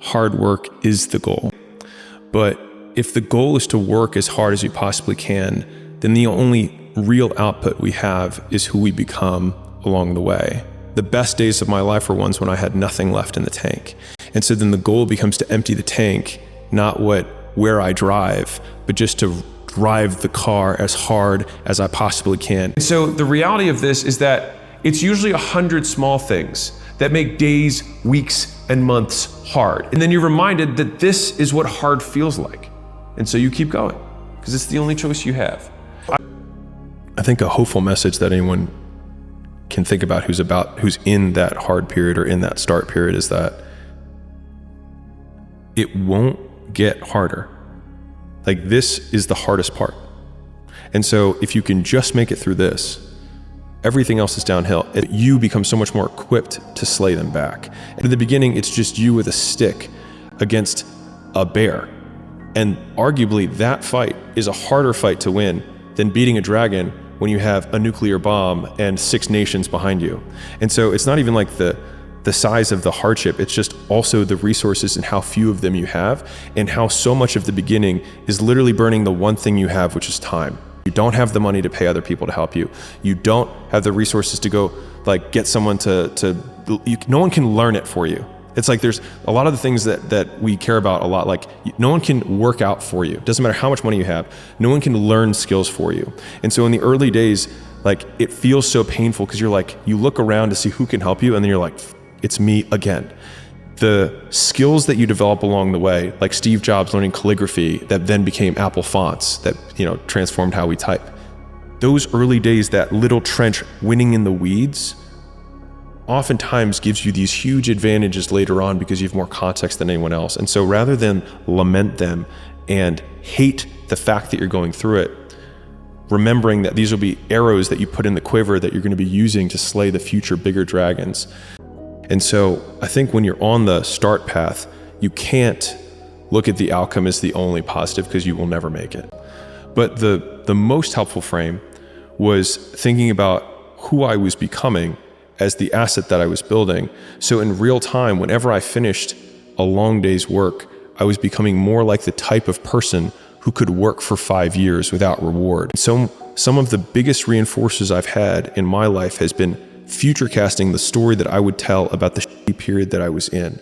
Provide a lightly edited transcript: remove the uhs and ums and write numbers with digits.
hard work is the goal. But if the goal is to work as hard as we possibly can, then the only real output we have is who we become along the way. The best days of my life were ones when I had nothing left in the tank. And so then the goal becomes to empty the tank, not where I drive, but just to drive the car as hard as I possibly can. So the reality of this is that it's usually 100 small things that make days, weeks, and months hard. And then you're reminded that this is what hard feels like. And so you keep going, because it's the only choice you have. I think a hopeful message that anyone can think about who's in that hard period or in that start period is that it won't get harder. Like, this is the hardest part. And so if you can just make it through this, everything else is downhill. You become so much more equipped to slay them back. And in the beginning, it's just you with a stick against a bear. And arguably that fight is a harder fight to win than beating a dragon when you have a nuclear bomb and 6 nations behind you. And so it's not even like the size of the hardship, it's just also the resources and how few of them you have, and how so much of the beginning is literally burning the one thing you have, which is time. You don't have the money to pay other people to help you. You don't have the resources to go get someone no one can learn it for you. It's like there's a lot of the things that we care about a lot, like no one can work out for you. Doesn't matter how much money you have, no one can learn skills for you. And so in the early days, it feels so painful because you look around to see who can help you, and then you're like, it's me again. The skills that you develop along the way, like Steve Jobs learning calligraphy that then became Apple fonts that transformed how we type. Those early days, that little trench winning in the weeds, oftentimes gives you these huge advantages later on because you have more context than anyone else. And so rather than lament them and hate the fact that you're going through it, remembering that these will be arrows that you put in the quiver that you're going to be using to slay the future bigger dragons. And so I think when you're on the start path, you can't look at the outcome as the only positive because you will never make it. But the most helpful frame was thinking about who I was becoming as the asset that I was building. So in real time, whenever I finished a long day's work, I was becoming more like the type of person who could work for 5 years without reward. So some of the biggest reinforcers I've had in my life has been future casting the story that I would tell about the shitty period that I was in.